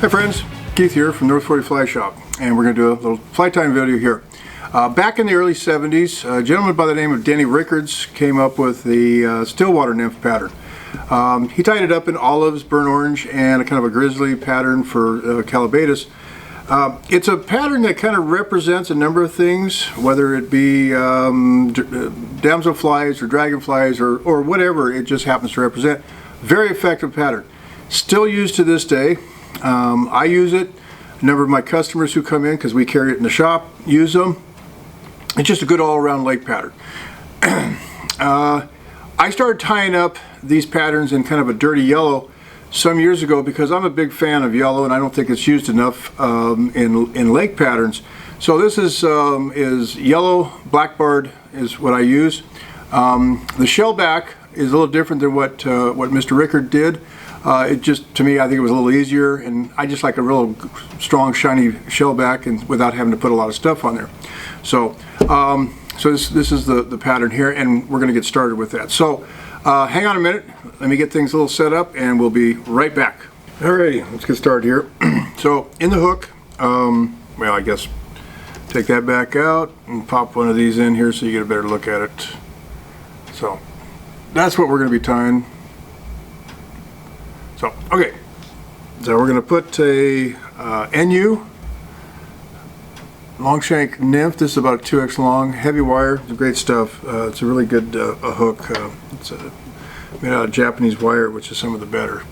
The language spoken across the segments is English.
Hi friends, Keith here from North 40 Fly Shop, and we're going to do a little fly time video here. Back in the early 70s, a gentleman by the name of Denny Rickards came up with the stillwater nymph pattern. He tied it up in olives, burnt orange, and a kind of a grizzly pattern for calabatus. It's a pattern that kind of represents a number of things, whether it be damselflies or dragonflies or whatever it just happens to represent. Very effective pattern. Still used to this day. I use it. A number of my customers who come in, because we carry it in the shop, use them. It's just a good all-around lake pattern. I started tying up these patterns in kind of a dirty yellow some years ago because I'm a big fan of yellow and I don't think it's used enough in lake patterns. So this is yellow blackbarred is what I use. The shellback is a little different than what Mr. Rickard did. It just, to me, I think it was a little easier, and I just like a real strong, shiny shellback, and without having to put a lot of stuff on there. So, this is the pattern here, and we're going to get started with that. So, hang on a minute. Let me get things a little set up, and we'll be right back. Alrighty, let's get started here. So, in the hook, well, I guess take that back out and pop one of these in here so you get a better look at it. So, that's what we're going to be tying. So, okay, so we're going to put a Genryuu long shank nymph. This is about 2x long, heavy wire, great stuff. It's a really good hook. It's made out of Japanese wire, which is some of the better.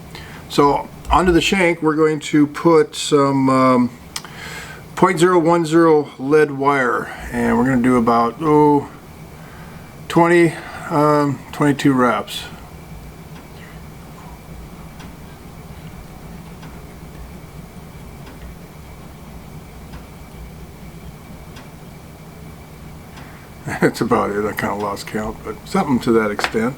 So onto the shank, we're going to put some 0.010 lead wire, and we're going to do about 22 wraps. That's about it. I kind of lost count, but something to that extent.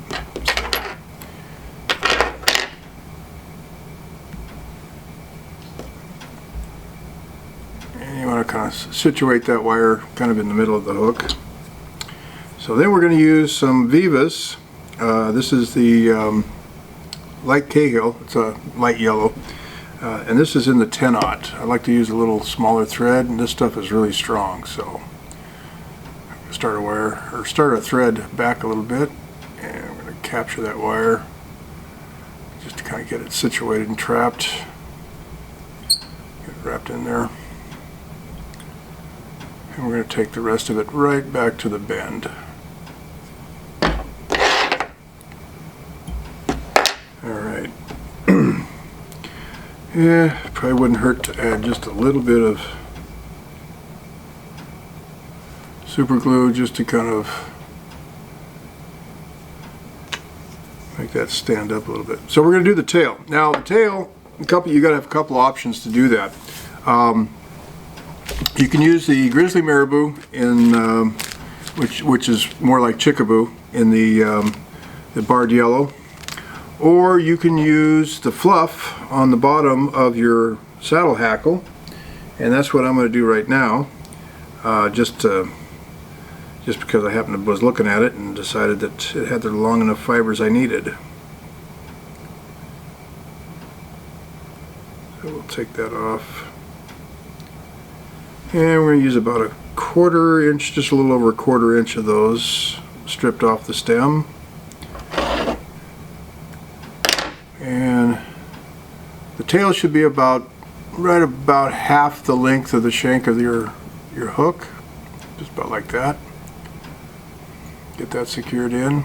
And you want to kind of situate that wire kind of in the middle of the hook. So then we're going to use some Veevus. This is the light Cahill. It's a light yellow. And this is in the 10-aught. I like to use a little smaller thread, and this stuff is really strong. So start a wire, or start a thread back a little bit, and I'm going to capture that wire just to kind of get it situated and trapped. Get it wrapped in there. And we're going to take the rest of it right back to the bend. Alright. Yeah, probably wouldn't hurt to add just a little bit of super glue just to kind of make that stand up a little bit. So we're going to do the tail. Now the tail, you got to have a couple options to do that. You can use the Grizzly marabou in which is more like chickaboo in the barred yellow, or you can use the fluff on the bottom of your saddle hackle, and that's what I'm going to do right now. Just because I was looking at it and decided that it had the long enough fibers I needed. So we'll take that off. And we're going to use about a 1/4 inch, just a little over a 1/4 inch of those stripped off the stem. And the tail should be right about half the length of the shank of your hook. Just about like that. Get that secured in.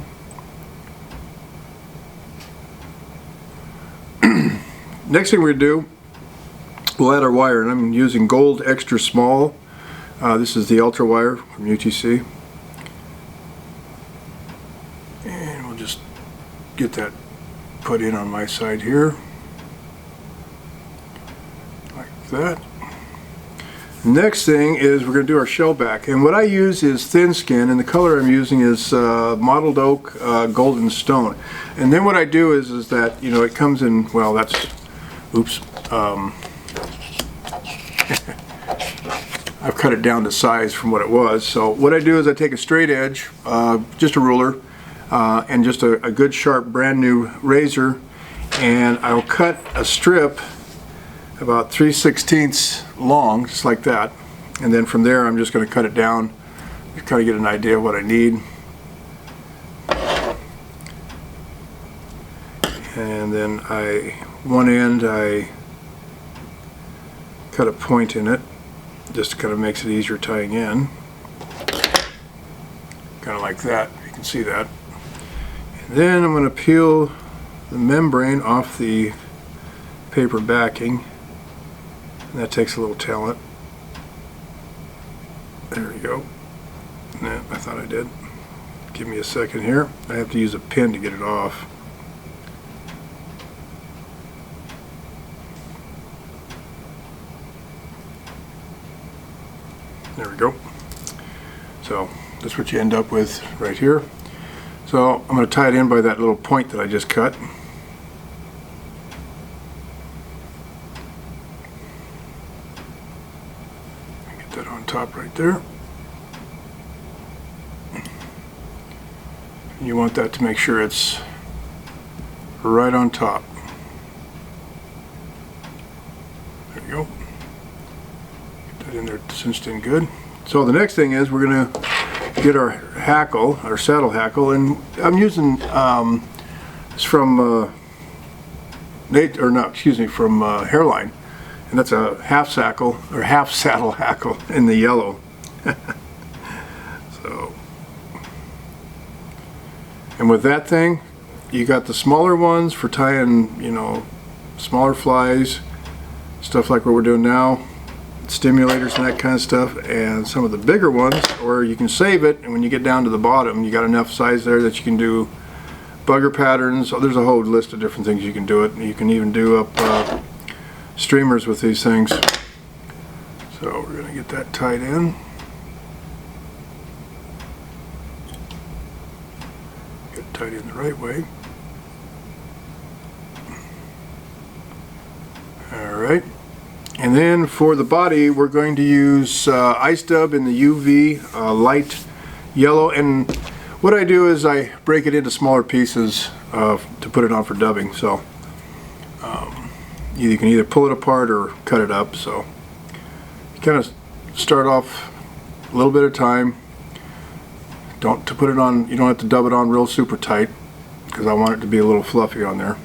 Next thing we're going to do, we'll add our wire, and I'm using gold extra small. This is the ultra wire from UTC. And we'll just get that put in on my side here. Like that. Next thing is we're going to do our shell back, and what I use is thin skin, and the color I'm using is mottled oak golden stone. And then what I do is that, you know, it comes in, well, that's, oops, I've cut it down to size from what it was. So what I do is I take a straight edge, just a ruler, and just a good sharp brand new razor, and I'll cut a strip about 3/16 long, just like that. And then from there, I'm just going to cut it down to kind of get an idea of what I need. And then one end I cut a point in it, just kind of makes it easier tying in. Kind of like that, you can see that. And then I'm going to peel the membrane off the paper backing. And that takes a little talent. There we go. Nah, I thought I did. Give me a second here. I have to use a pin to get it off. There we go. So that's what you end up with right here. So I'm going to tie it in by that little point that I just cut. Get that on top right there. You want that to make sure it's right on top. There you go. Get that in there cinched in good. So the next thing is we're going to get our hackle, our saddle hackle, and I'm using it's from from Hairline, and that's a half saddle hackle in the yellow. So, and with that thing, you got the smaller ones for tying, you know, smaller flies, stuff like what we're doing now, stimulators and that kind of stuff, and some of the bigger ones, or you can save it, and when you get down to the bottom, you got enough size there that you can do bugger patterns. Oh, there's a whole list of different things you can do it. You can even do up streamers with these things. So we're going to get that tied in. Get it tied in the right way. Alright. And then for the body, we're going to use ice dub in the UV light yellow. And what I do is I break it into smaller pieces to put it on for dubbing. So you can either pull it apart or cut it up. So you kind of start off a little bit at a time. To put it on, you don't have to dub it on real super tight, because I want it to be a little fluffy on there.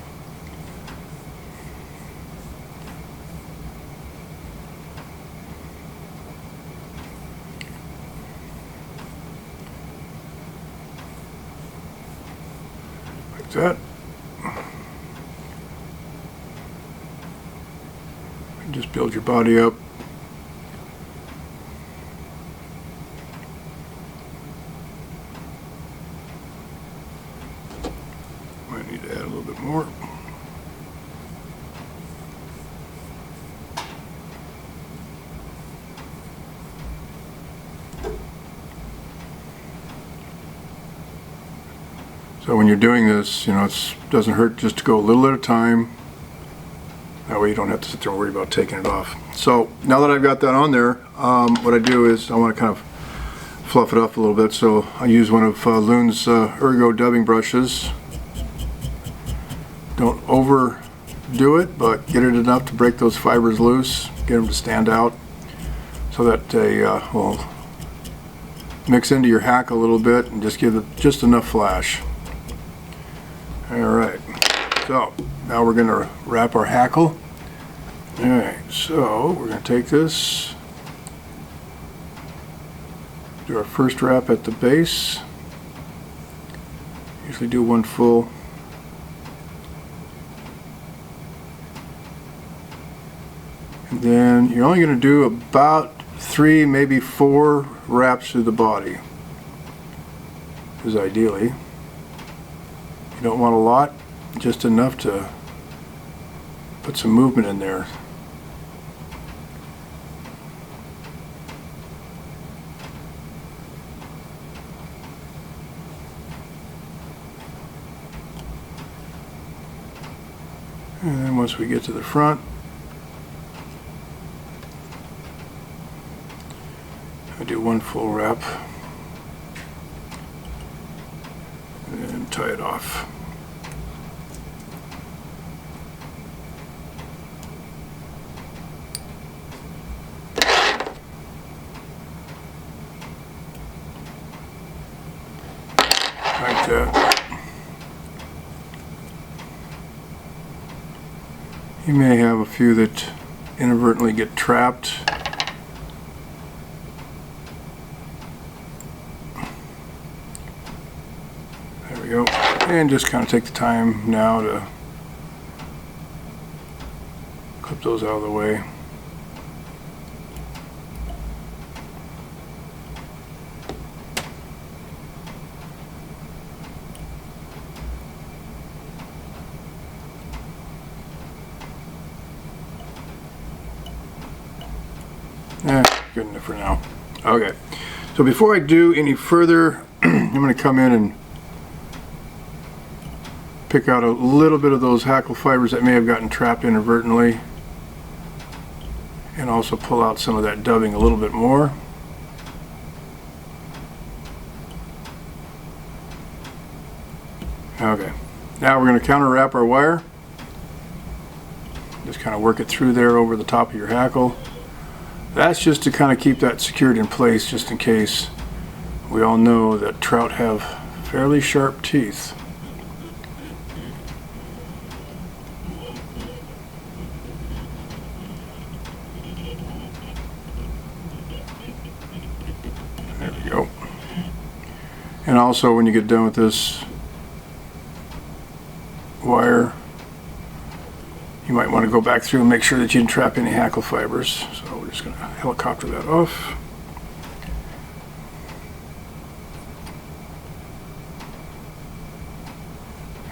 That. Just build your body up. Might need to add a little bit more. So when you're doing this, you know, it doesn't hurt just to go a little at a time. That way you don't have to sit there and worry about taking it off. So now that I've got that on there, what I do is I want to kind of fluff it up a little bit. So I use one of Loon's Ergo dubbing brushes. Don't overdo it, but get it enough to break those fibers loose, get them to stand out, so that they will mix into your hack a little bit and just give it just enough flash. Alright, so now we're going to wrap our hackle. Alright, so we're going to take this, do our first wrap at the base. Usually do one full. And then you're only going to do about 3, maybe 4 wraps through the body, is ideally. You don't want a lot, just enough to put some movement in there. And then once we get to the front, I do one full wrap and tie it off. like that. You may have a few that inadvertently get trapped. There we go. And just kind of take the time now to clip those out of the way. Good enough for now. Okay, so before I do any further, I'm going to come in and pick out a little bit of those hackle fibers that may have gotten trapped inadvertently, and also pull out some of that dubbing a little bit more. Okay, now we're going to counter wrap our wire. Just kind of work it through there over the top of your hackle. That's just to kind of keep that secured in place, just in case. We all know that trout have fairly sharp teeth. There we go. And also, when you get done with this wire, you might want to go back through and make sure that you didn't trap any hackle fibers. So we're just going to helicopter that off.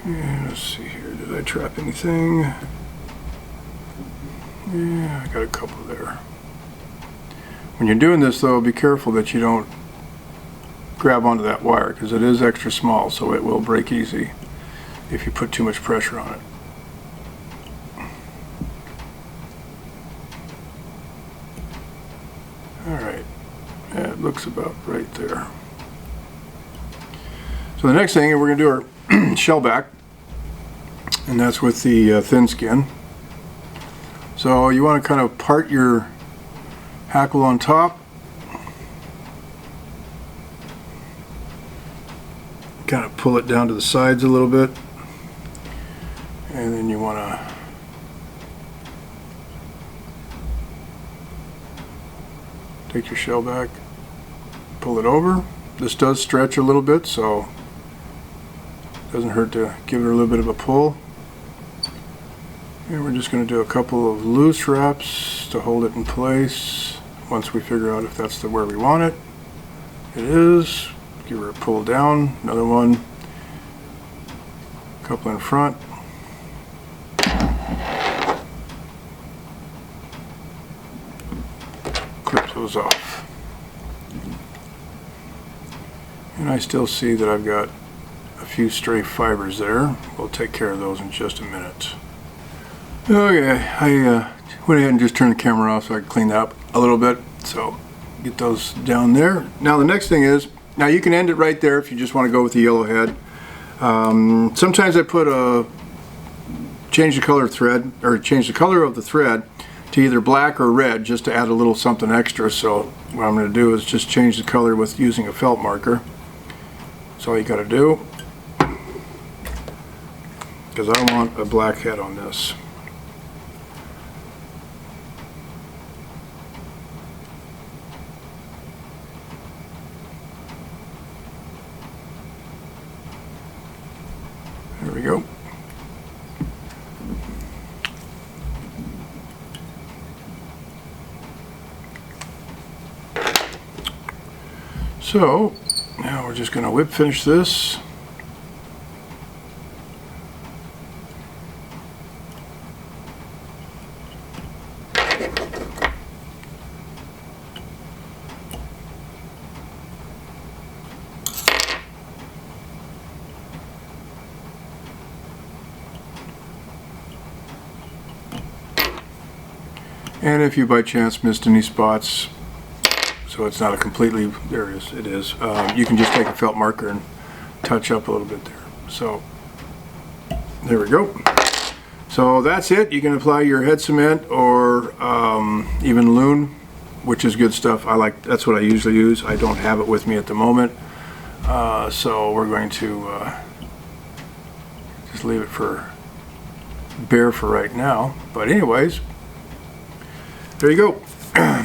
And let's see here, did I trap anything? Yeah, I got a couple there. When you're doing this though, be careful that you don't grab onto that wire, because it is extra small, so it will break easy if you put too much pressure on it. Alright, that looks about right there. So the next thing, we're going to do our shell back, and that's with the thin skin. So you want to kind of part your hackle on top, kind of pull it down to the sides a little bit, and then you want to take your shell back, pull it over. This does stretch a little bit, so it doesn't hurt to give it a little bit of a pull. And we're just going to do a couple of loose wraps to hold it in place once we figure out if that's where we want it. It is. Give her a pull down, another one, a couple in front. Clip those off. And I still see that I've got a few stray fibers there. We'll take care of those in just a minute. Okay, I went ahead and just turned the camera off so I could clean that up a little bit. So get those down there. Now the next thing is, now you can end it right there if you just want to go with the yellow head. Sometimes I put change the color thread, or change the color of the thread to either black or red, just to add a little something extra. So what I'm going to do is just change the color with using a felt marker. That's all you got to do, because I want a black head on this. There we go. So now we're just going to whip finish this. And if you by chance missed any spots, so it's not a completely, there it is, you can just take a felt marker and touch up a little bit there. So there we go. So that's it. You can apply your head cement or even loon, which is good stuff. That's what I usually use. I don't have it with me at the moment. So we're going to just leave it for bare for right now. But anyways, there you go.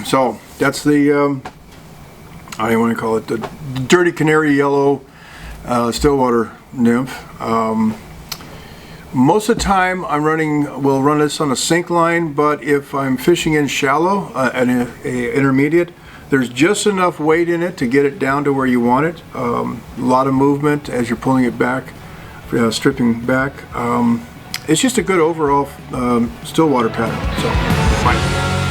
So that's the I don't want to call it the dirty canary yellow stillwater nymph. Most of the time we'll run this on a sink line, but if I'm fishing in shallow, an intermediate, there's just enough weight in it to get it down to where you want it. A lot of movement as you're pulling it back, stripping back. It's just a good overall stillwater pattern. So, bye.